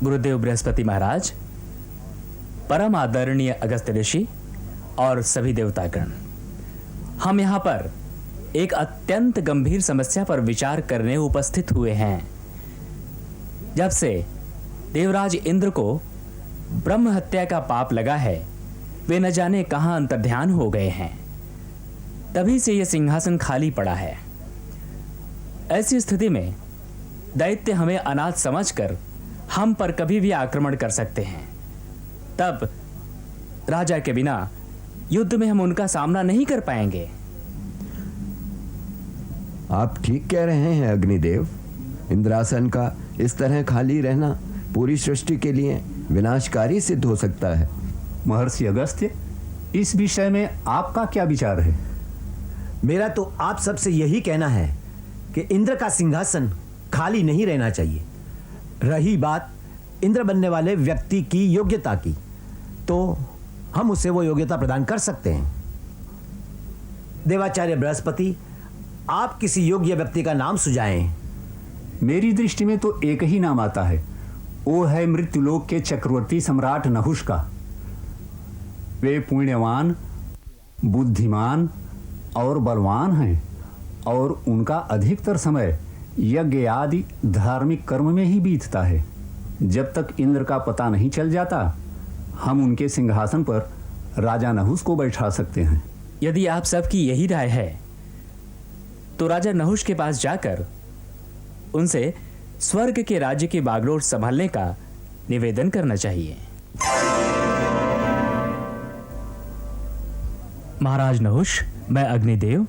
गुरुदेव बृहस्पति महाराज, परम आदरणीय अगस्त्य ऋषि और सभी देवतागण, हम यहाँ पर एक अत्यंत गंभीर समस्या पर विचार करने उपस्थित हुए हैं। जब से देवराज इंद्र को ब्रह्म हत्या का पाप लगा है, वे न जाने कहां अंतर्ध्यान हो गए हैं। तभी से यह सिंहासन खाली पड़ा है। ऐसी स्थिति में दैत्य हमें अनाथ समझकर हम पर कभी भी आक्रमण कर सकते हैं। तब राजा के बिना युद्ध में हम उनका सामना नहीं कर पाएंगे। आप ठीक कह रहे हैं अग्निदेव। इंद्रासन का इस तरह खाली रहना पूरी सृष्टि के लिए विनाशकारी सिद्ध हो सकता है। महर्षि अगस्त्य, इस विषय में आपका क्या विचार है? मेरा तो आप सबसे यही कहना है कि इंद्र का सिंहासन खाली नहीं रहना चाहिए। रही बात इंद्र बनने वाले व्यक्ति की योग्यता की, तो हम उसे वो योग्यता प्रदान कर सकते हैं। देवाचार्य बृहस्पति, आप किसी योग्य व्यक्ति का नाम सुझाएं। मेरी दृष्टि में तो एक ही नाम आता है, वो है मृत्युलोक के चक्रवर्ती सम्राट नहुष का। वे पुण्यवान, बुद्धिमान और बलवान हैं और उनका अधिकतर समय यज्ञ आदि धार्मिक कर्म में ही बीतता है। जब तक इंद्र का पता नहीं चल जाता, हम उनके सिंहासन पर राजा नहुष को बैठा सकते हैं। यदि आप सबकी यही राय है तो राजा नहुष के पास जाकर उनसे स्वर्ग के राज्य की बागडोर संभालने का निवेदन करना चाहिए। महाराज नहुष, मैं अग्निदेव,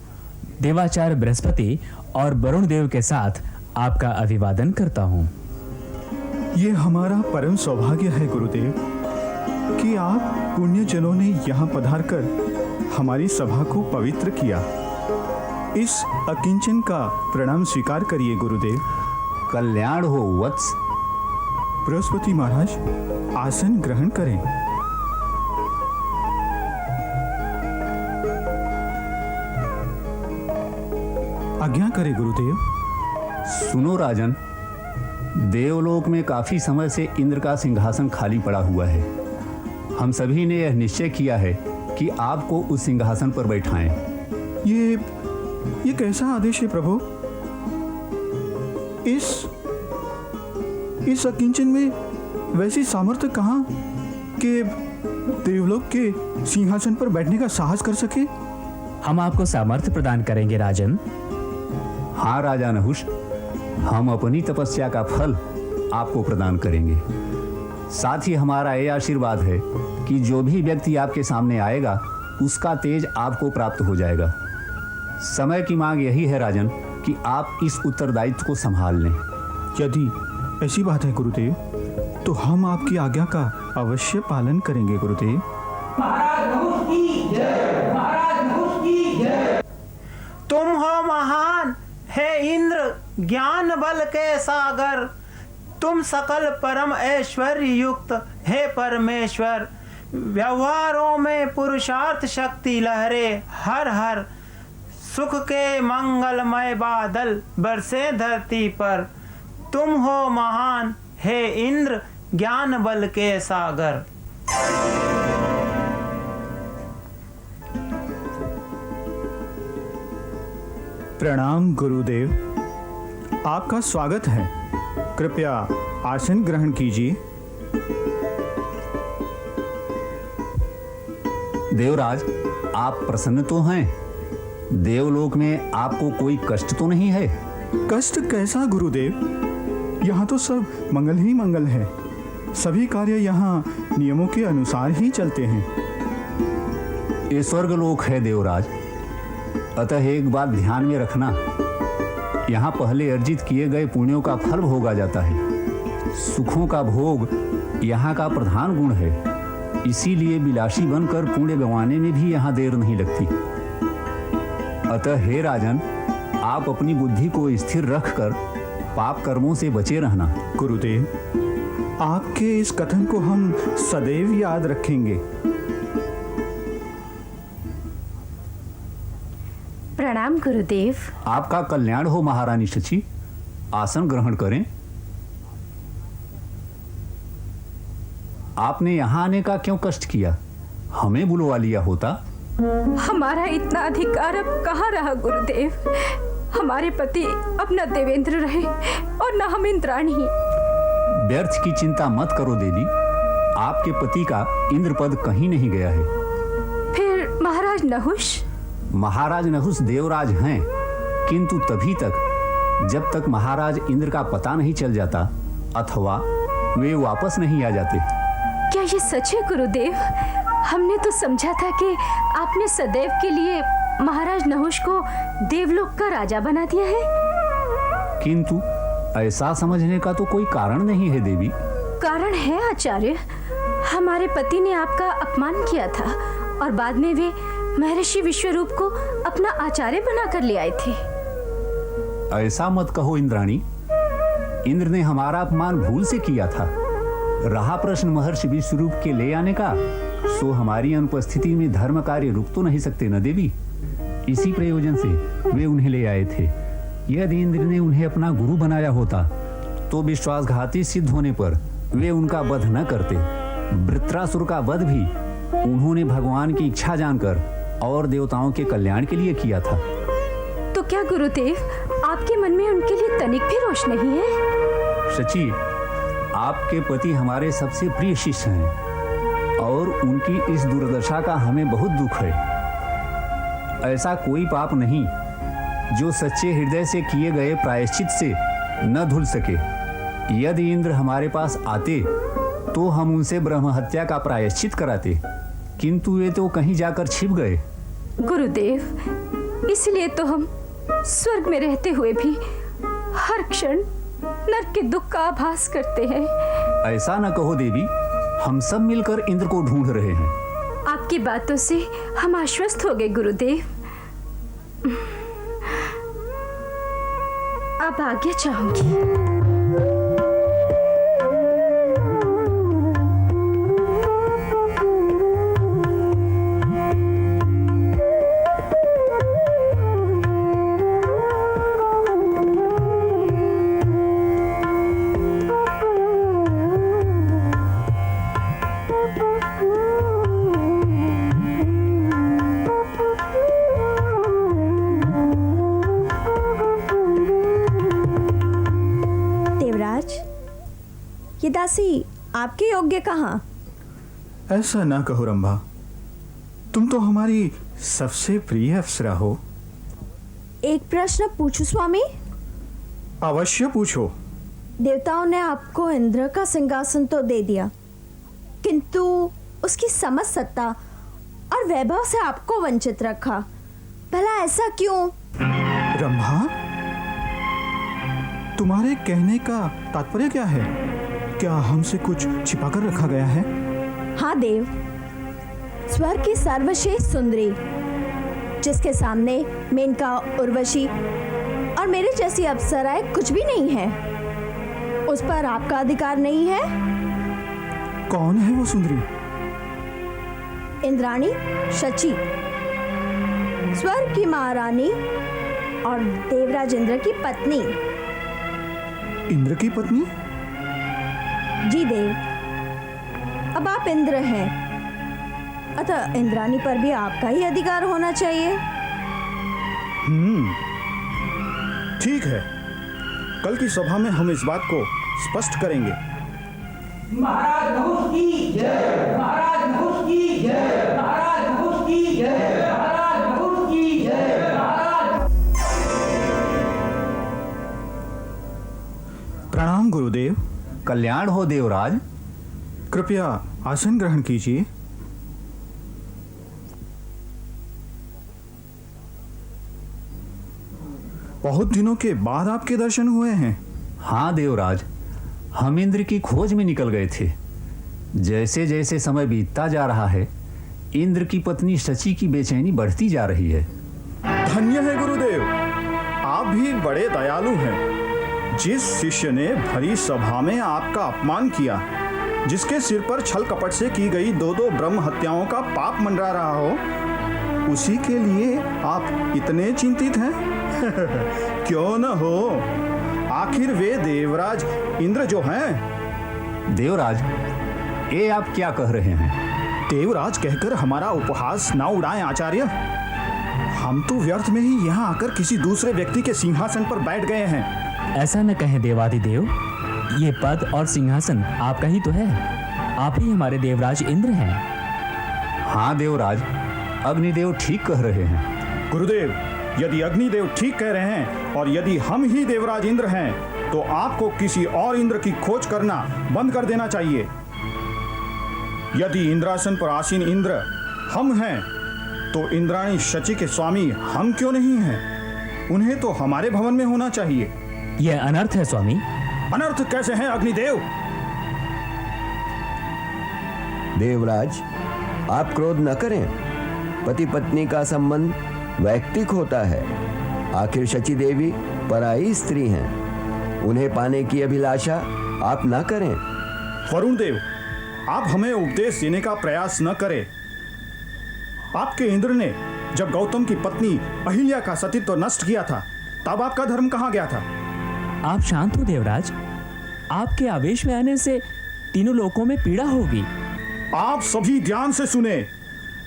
देवाचार्य बृहस्पति और वरुण देव के साथ आपका अभिवादन करता हूं। ये हमारा परम सौभाग्य है गुरुदेव कि आप पुण्यजनों ने यहाँ पधारकर हमारी सभा को पवित्र किया। इस अकिंचन का प्रणाम स्वीकार करिए गुरुदेव। कल्याण हो वत्स। बृहस्पति महाराज, आसन ग्रहण करें। आज्ञा करें गुरुदेव। सुनो राजन, देवलोक में काफी समय से इंद्र का सिंहासन खाली पड़ा हुआ है। हम सभी ने यह निश्चय किया है कि आपको उस सिंहासन पर बैठाएं। ये कैसा आदेश है प्रभु? इस अकिंचन में वैसी सामर्थ्य कहाँ कि देवलोक के सिंहासन पर बैठने का साहस कर सके? हम आपको सामर्थ्य प्रदान करेंगे राजन। हाँ राजा नहुष, हम अपनी तपस्या का फल आपको प्रदान करेंगे। साथ ही हमारा यह आशीर्वाद है कि जो भी व्यक्ति आपके सामने आएगा उसका तेज आपको प्राप्त हो जाएगा। समय की मांग यही है राजन कि आप इस उत्तरदायित्व को संभाल लें। यदि ऐसी बात है गुरुदेव, तो हम आपकी आज्ञा का अवश्य पालन करेंगे गुरुदेव। महाराज नहुष की जय, महाराज नहुष की जय। तुम हो महान, हे इंद्र, ज्ञान बल के सागर। तुम सकल परम ऐश्वर्य युक्त, हे परमेश्वर। व्यवहारों में पुरुषार्थ शक्ति लहरे, हर हर। सुख के मंगलमय बादल बरसे धरती पर। तुम हो महान, हे इंद्र, ज्ञान बल के सागर। प्रणाम गुरुदेव, आपका स्वागत है। कृपया आसन ग्रहण कीजिए। देवराज, आप प्रसन्न तो हैं? देवलोक में आपको कोई कष्ट तो नहीं है? कष्ट कैसा गुरुदेव? यहाँ तो सब मंगल ही मंगल है। सभी कार्य यहाँ नियमों के अनुसार ही चलते हैं। ये स्वर्गलोक है देवराज, अतः एक बात ध्यान में रखना, यहाँ पहले अर्जित किए गए पुण्यों का फल भोगा जाता है। सुखों का भोग यहाँ का प्रधान गुण है, इसीलिए विलासी बनकर पुण्य गंवाने में भी यहाँ देर नहीं लगती। अतः हे राजन, आप अपनी बुद्धि को स्थिर रखकर पाप कर्मों से बचे रहना। गुरुदेव, आपके इस कथन को हम सदैव याद रखेंगे। प्रणाम गुरुदेव। आपका कल्याण हो महारानी शची। आसन ग्रहण करें। आपने यहाँ आने का क्यों कष्ट किया? हमें बुलवा लिया होता। हमारा इतना अधिकार अब कहाँ रहा गुरुदेव। हमारे पति अब न देवेंद्र रहे और न हम इंद्राणी। व्यर्थ की चिंता मत करो देवी, आपके पति का इंद्र पद कहीं नहीं गया है। फिर महाराज नहुष? महाराज नहुष देवराज हैं, किंतु तभी तक जब तक महाराज इंद्र का पता नहीं चल जाता अथवा वे वापस नहीं आ जाते। क्या ये सच है गुरुदेव? हमने तो समझा था कि आपने सदैव के लिए महाराज नहुष को देवलोक का राजा बना दिया है। किंतु ऐसा समझने का तो कोई कारण नहीं है देवी। कारण है आचार्य। हमारे पति ने आपका अपमान किया था और बाद में वे महर्षि विश्वरूप को अपना आचार्य बनाकर ले आए थे। ऐसा मत कहो इंद्राणी, इंद्र ने हमारा अपमान भूल से किया था। रहा प्रश्न महर्षि विश्वरूप के ले आने का, सो हमारी अनुपस्थिति में धर्म कार्य रुक तो नहीं सकते न देवी। इसी प्रयोजन से वे उन्हें ले आए थे। यदि इंद्र ने उन्हें अपना गुरु बनाया होता तो विश्वासघाती सिद्ध होने पर वे उनका वध न करते। वृत्रासुर का वध भी उन्होंने भगवान की इच्छा जानकर और देवताओं के कल्याण के लिए किया था। तो क्या गुरुदेव आपके मन में उनके लिए तनिक भी रोष नहीं है? शची, आपके पति हमारे सबसे प्रिय शिष्य हैं और उनकी इस दुर्दशा का हमें बहुत दुख है। ऐसा कोई पाप नहीं जो सच्चे हृदय से किए गए प्रायश्चित से न धुल सके। यदि इंद्र हमारे पास आते तो हम उनसे ब्रह्म हत्या का प्रायश्चित कराते, किंतु वे तो कहीं जाकर छिप गए। गुरुदेव, इसलिए तो हम स्वर्ग में रहते हुए भी हर क्षण नरक के दुख का आभास करते हैं। ऐसा न कहो देवी, हम सब मिलकर इंद्र को ढूंढ रहे हैं। आपकी बातों से हम आश्वस्त हो गए गुरुदेव। अब आज्ञा चाहूंगी। ये दासी आपके योग्य कहाँ? ऐसा ना कहो रंभा, तुम तो हमारी सबसे प्रिय अप्सरा हो। एक प्रश्न पूछूं स्वामी? अवश्य पूछो। देवताओं ने आपको इंद्र का सिंहासन तो दे दिया, किंतु उसकी समस्त सत्ता और वैभव से आपको वंचित रखा। भला ऐसा क्यों? रंभा, तुम्हारे कहने का तात्पर्य क्या है? क्या हमसे कुछ छिपाकर रखा गया है? हाँ देव, स्वर्ग की सर्वश्रेष्ठ सुंदरी, जिसके सामने मेनका, उर्वशी और मेरे जैसी अप्सराएं कुछ भी नहीं है, उस पर आपका अधिकार नहीं है। कौन है वो सुंदरी? इंद्राणी शची, स्वर्ग की महारानी और देवराज इंद्र की पत्नी। इंद्र की पत्नी? जी देव, अब आप इंद्र हैं, अतः इंद्राणी पर भी आपका ही अधिकार होना चाहिए। ठीक है, कल की सभा में हम इस बात को स्पष्ट करेंगे। महाराज नहुष की जय, महाराज नहुष की जय, महाराज नहुष की जय, महाराज नहुष की जय, महाराज। प्रणाम गुरुदेव। कल्याण हो देवराज। कृपया आसन ग्रहण कीजिए। बहुत दिनों के बाद आपके दर्शन हुए हैं। हाँ देवराज, हम इंद्र की खोज में निकल गए थे। जैसे जैसे समय बीतता जा रहा है, इंद्र की पत्नी शची की बेचैनी बढ़ती जा रही है। धन्य है गुरुदेव, आप भी बड़े दयालु हैं। जिस शिष्य ने भरी सभा में आपका अपमान किया, जिसके सिर पर छल कपट से की गई 2-2 ब्रह्म हत्याओं का पाप मंडरा रहा हो, उसी के लिए आप इतने चिंतित हैं? क्यों न हो, आखिर वे देवराज इंद्र जो हैं। देवराज, ये आप क्या कह रहे हैं? देवराज कहकर हमारा उपहास ना उड़ाएं आचार्य। हम तो व्यर्थ में ही यहाँ आकर किसी दूसरे व्यक्ति के सिंहासन पर बैठ गए हैं। ऐसा न कहें देवाधिदेव, ये पद और सिंहासन आपका ही तो है। आप ही हमारे देवराज इंद्र हैं। हाँ देवराज, अग्निदेव ठीक कह रहे हैं। गुरुदेव, यदि अग्निदेव ठीक कह रहे हैं और यदि हम ही देवराज इंद्र हैं, तो आपको किसी और इंद्र की खोज करना बंद कर देना चाहिए। यदि इंद्रासन पर आसीन इंद्र हम हैं, तो इंद्राणी शची के स्वामी हम क्यों नहीं हैं? उन्हें तो हमारे भवन में होना चाहिए। यह अनर्थ है स्वामी। अनर्थ कैसे हैं अग्निदेव? देवराज, आप क्रोध न करें। पति पत्नी का संबंध वैयक्तिक होता है। आखिर शची देवी पराई स्त्री हैं। उन्हें पाने की अभिलाषा आप न करें। वरुण देव, आप हमें उपदेश देने का प्रयास न करें। आपके इंद्र ने जब गौतम की पत्नी अहिल्या का सतीत्व नष्ट किया था, तब आपका धर्म कहाँ गया था? आप शांत हो देवराज। आपके आवेश में आने से तीनों लोकों में पीड़ा होगी। आप सभी ध्यान से सुने।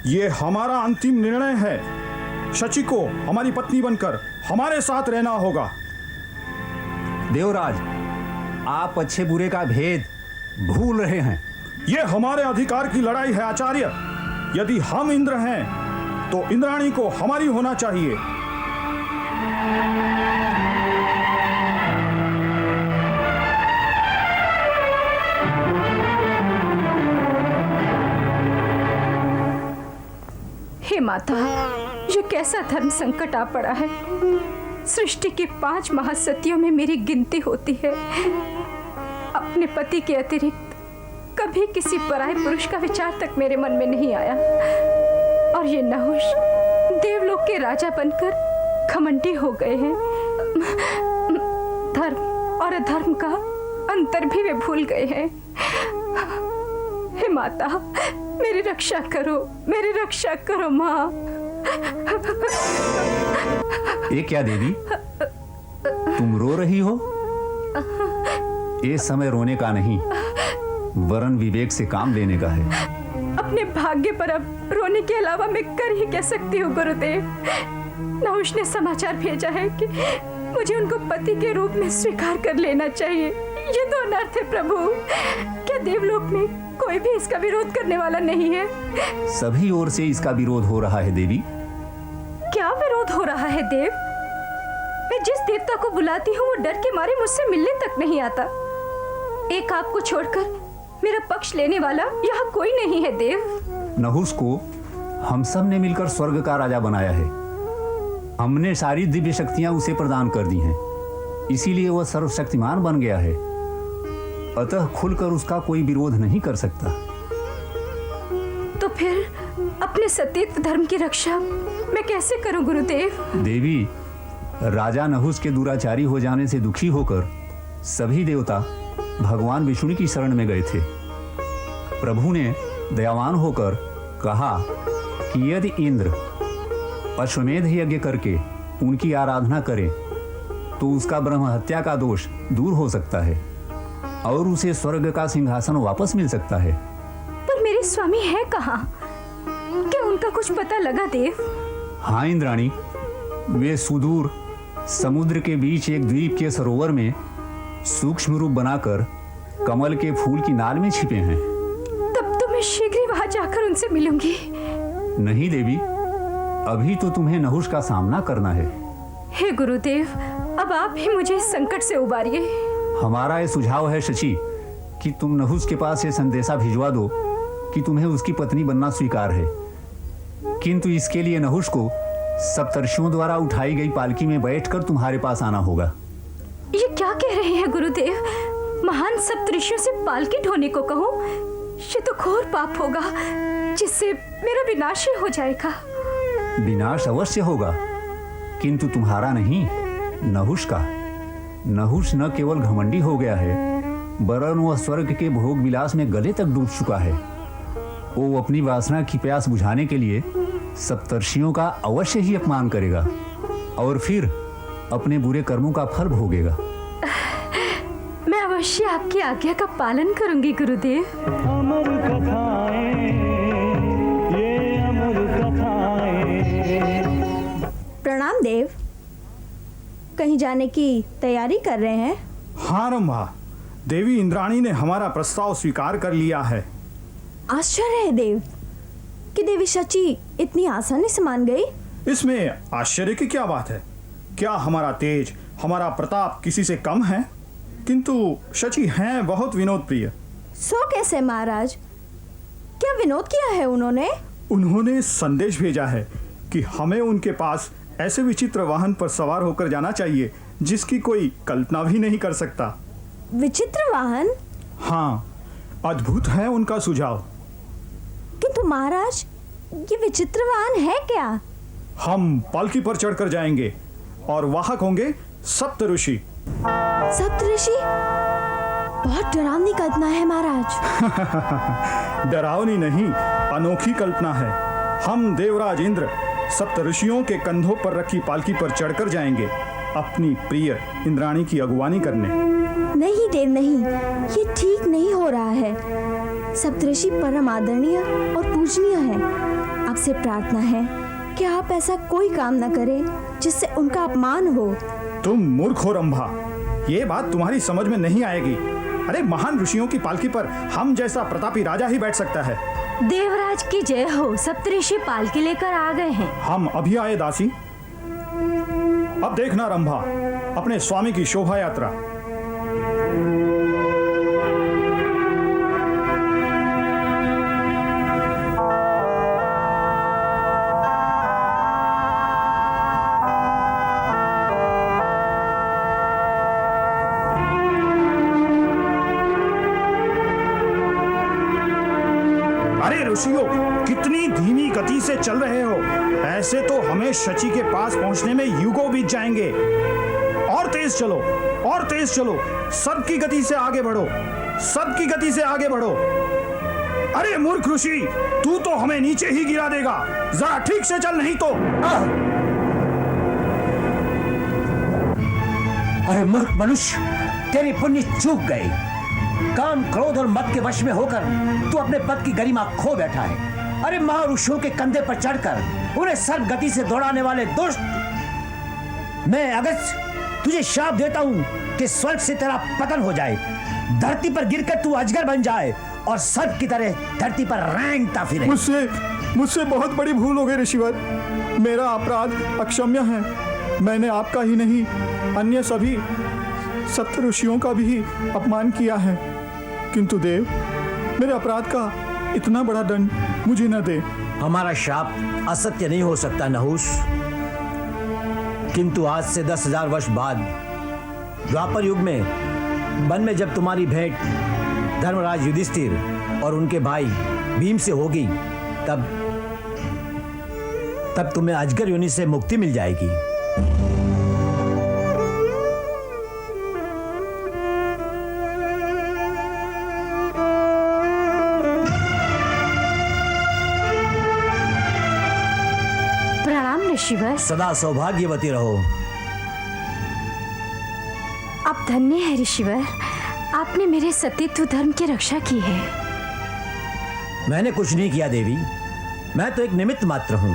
ये हमारा अंतिम निर्णय है। शची को हमारी पत्नी बनकर हमारे साथ रहना होगा। देवराज, आप अच्छे बुरे का भेद भूल रहे हैं। ये हमारे अधिकार की लड़ाई है आचार्य। यदि हम इंद्र हैं, तो इंद्राणी को हमारी होना चाहिए। हे माता, ये कैसा धर्म संकट आ पड़ा है। सृष्टि के 5 महासतियों में मेरी गिनती होती है। अपने पति के अतिरिक्त कभी किसी पराये पुरुष का विचार तक मेरे मन में नहीं आया। और ये नहुष देवलोक के राजा बनकर घमंडी हो गए हैं। धर्म और अधर्म का अंतर भी वे भूल गए हैं। हे माता, मेरी रक्षा करो, मेरी रक्षा करो माँ। ये क्या देवी, तुम रो रही हो? ये समय रोने का नहीं, वरन विवेक से काम लेने का है। अपने भाग्य पर अब रोने के अलावा मैं कर ही क्या सकती हूँ गुरुदेव। नहुष ने समाचार भेजा है कि मुझे उनको पति के रूप में स्वीकार कर लेना चाहिए। ये तो अनर्थ है प्रभु। क्या देवलोक में कोई भी इसका विरोध करने वाला नहीं है? सभी ओर से इसका विरोध हो रहा है देवी। क्या विरोध हो रहा है देव? मैं जिस देवता को बुलाती हूँ वो डर के मारे मुझसे मिलने तक नहीं आता। एक आपको छोड़कर मेरा पक्ष लेने वाला यहाँ कोई नहीं है देव। नहुष को हम सब ने मिलकर स्वर्ग का राजा बनाया है। हमने सारी दिव्य शक्तियां उसे प्रदान कर दी हैं, इसीलिए वह सर्वशक्तिमान बन गया है। अतः खुलकर उसका कोई विरोध नहीं कर सकता। तो फिर अपने सतीत्व धर्म की रक्षा मैं कैसे करूं गुरुदेव? देवी, राजा नहुष के दुराचारी हो जाने से दुखी होकर सभी देवता भगवान विष्णु की शरण में गए थे। प्रभु ने दयावान होकर कहा कि यदि इंद्र अश्वमेध यज्ञ करके उनकी आराधना करे तो उसका ब्रह्म हत्या का दोष दूर हो सकता है और उसे स्वर्ग का सिंहासन वापस मिल सकता है। पर मेरे स्वामी है कहाँ? क्या उनका कुछ पता लगा देव? हाँ इंद्राणी, वे सुदूर समुद्र के बीच एक द्वीप के सरोवर में सूक्ष्म रूप बनाकर कमल के फूल की नाल में छिपे हैं। तब तो मैं शीघ्र ही वहां जाकर उनसे मिलूंगी। नहीं देवी, अभी तो तुम्हें नहुष का सामना करना है। हे गुरुदेव, अब आप ही मुझे इस संकट से उबारिए। हमारा ये सुझाव है शची कि तुम नहुष के पास ये संदेशा भिजवा दो कि तुम्हें उसकी पत्नी बनना स्वीकार है, किंतु इसके लिए नहुष को सप्तर्षियों द्वारा उठाई गई पालकी में बैठकर तुम्हारे पास आना होगा। ये क्या कह रहे हैं गुरुदेव? महान सप्तऋषियों से पालकी ढोने को कहूं? ये तो घोर पाप होगा जिससे मेरा विनाश ही हो जाएगा। विनाश अवश्य होगा, किंतु तुम्हारा नहीं, नहुष का। नहुष न केवल घमंडी हो गया है, वरन वह स्वर्ग के भोग विलास में गले तक डूब चुका है। वो अपनी वासना की प्यास बुझाने के लिए सप्तर्षियों का अवश्य ही अपमान करेगा और फिर अपने बुरे कर्मों का फल भोगेगा। मैं अवश्य आपकी आज्ञा का पालन करूंगी गुरुदेव। अमर कथाएं, ये अमर कथाएं। प्रणाम देव। कहीं जाने की तैयारी कर रहे हैं? हाँ रंभा, देवी इंद्राणी ने हमारा प्रस्ताव स्वीकार कर लिया है। आश्चर्य है देव कि देवी शची इतनी आसानी से मान गई। इसमें आश्चर्य की क्या बात है? क्या हमारा तेज, हमारा प्रताप किसी से कम है? किंतु शची हैं बहुत विनोद प्रिय। सो कैसे महाराज? क्या विनोद किया है उन्होंने? उन्होंने संदेश भेजा है कि हमें उनके पास ऐसे विचित्र वाहन पर सवार होकर जाना चाहिए जिसकी कोई कल्पना भी नहीं कर सकता। विचित्र वाहन? हाँ, अद्भुत है उनका सुझाव। किंतु महाराज, ये विचित्र वाहन है क्या? हम पालकी पर चढ़कर जाएंगे और वाहक होंगे सप्त ऋषि। सप्त ऋषि? बहुत डरावनी कल्पना है महाराज। डरावनी नहीं, अनोखी कल्पना है। हम देवराज इंद्र सप्त ऋषियों के कंधों पर रखी पालकी पर चढ़कर जाएंगे अपनी प्रिय इंद्राणी की अगुवानी करने। नहीं देव नहीं, ये ठीक नहीं हो रहा है। सप्तऋषि परम आदरणीय और पूजनीय हैं। आपसे प्रार्थना है कि आप ऐसा कोई काम न करें जिससे उनका अपमान हो। तुम मूर्ख हो रंभा, ये बात तुम्हारी समझ में नहीं आएगी। अरे महान ऋषियों की पालकी पर हम जैसा प्रतापी राजा ही बैठ सकता है। देवराज की जय हो। सप्तऋषि पालकी लेकर आ गए हैं। हम अभी आए दासी। अब देखना रंभा, अपने स्वामी की शोभा यात्रा। अरे ऋषियों, कितनी धीमी गति से चल रहे हो। ऐसे तो हमें शची के पास पहुंचने में युगों बीत जाएंगे। और तेज चलो, और तेज चलो। सबकी गति से आगे बढ़ो, सबकी गति से आगे बढ़ो। अरे मूर्ख ऋषि, तू तो हमें नीचे ही गिरा देगा। जरा ठीक से चल, नहीं तो। अरे मूर्ख मनुष्य, तेरी पुण्य चूक गई। काम, क्रोध और मद के वश में होकर तू अपने पद की गरिमा खो बैठा है। अरे महाऋषियों के कंधे पर चढ़कर उन्हें सर्व गति से दौड़ाने वाले दुष्ट, मैं अगस्त तुझे शाप देता हूं कि स्वर्ग से तेरा पतन हो जाए, धरती पर गिरकर तू अजगर बन जाए और सर्प की तरह धरती पर रेंगता फिरे। मुझसे बहुत बड़ी भूल हो गई ऋषिवर। मेरा अपराध अक्षम्य है। मैंने आपका ही नहीं, अन्य सभी सप्त ऋषियों का भी अपमान किया है। किंतु देव, मेरे अपराध का इतना बड़ा दंड मुझे न दे। हमारा शाप असत्य नहीं हो सकता नहुष, किंतु आज से 10,000 वर्ष बाद द्वापर युग में वन में जब तुम्हारी भेंट धर्मराज युधिष्ठिर और उनके भाई भीम से होगी, तब तुम्हें अजगर योनि से मुक्ति मिल जाएगी। ऋषिवर, सदा सौभाग्यवती रहो। आप धन्य है ऋषिवर। आपने मेरे सतीत्व धर्म की रक्षा की है। मैंने कुछ नहीं किया देवी, मैं तो एक निमित्त मात्र हूं।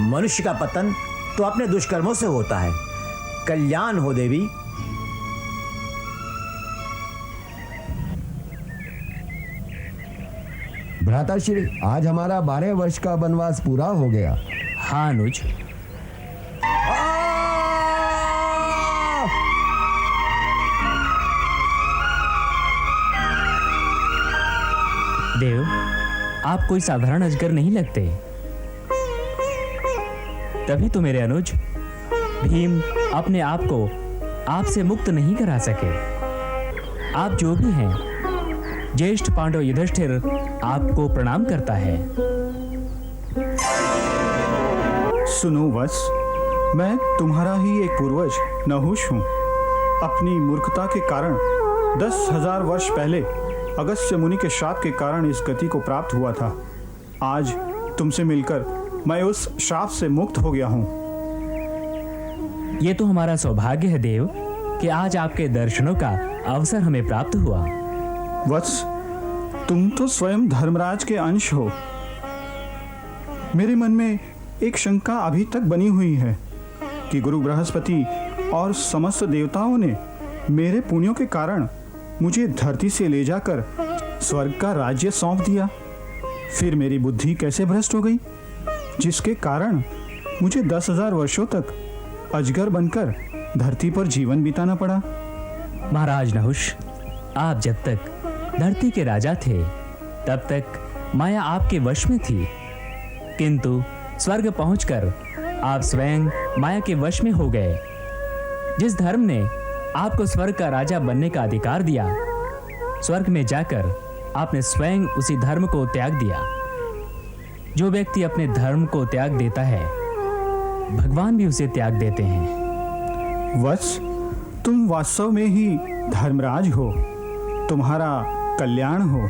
मनुष्य का पतन तो अपने दुष्कर्मों से होता है। कल्याण हो देवी। भ्राताश्री, आज हमारा 12 वर्ष का वनवास पूरा हो गया। हाँ अनुज। देव, आप कोई साधारण अजगर नहीं लगते। तभी तो मेरे अनुज भीम अपने आप को आपसे मुक्त नहीं करा सके। आप जो भी हैं, ज्येष्ठ पांडव युधिष्ठिर आपको प्रणाम करता है। सुनो वत्स, मैं तुम्हारा ही एक पूर्वज नहुष हूँ। अपनी मूर्खता के कारण 10,000 वर्ष पहले अगस्त्य मुनि के श्राप के कारण इस गति को प्राप्त हुआ था। आज तुमसे मिलकर मैं उस श्राप से मुक्त हो गया हूँ। ये तो हमारा सौभाग्य है देव कि आज आपके दर्शनों का अवसर हमें प्राप्त हुआ। वत्स, तुम तो स्वयं धर्मराज के अंश हो। मेरे मन में एक शंका अभी तक बनी हुई है कि गुरु बृहस्पति और समस्त देवताओं ने मेरे पुण्यों के कारण मुझे धरती से ले जाकर स्वर्ग का राज्य सौंप दिया। फिर मेरी बुद्धि कैसे भ्रष्ट हो गई, जिसके कारण मुझे 10,000 वर्षों तक अजगर बनकर धरती पर जीवन बिताना पड़ा। महाराज नहुष, आप जब तक धरती के राजा थे तब तक माया आपके वश में थी, किंतु स्वर्ग पहुंचकर आप स्वयं माया के वश में हो गए। जिस धर्म ने आपको स्वर्ग का राजा बनने का अधिकार दिया, स्वर्ग में जाकर आपने स्वयं उसी धर्म को त्याग दिया। जो व्यक्ति अपने धर्म को त्याग देता है, भगवान भी उसे त्याग देते हैं। वत्स, तुम वास्तव में ही धर्मराज हो। तुम्हारा कल्याण हो।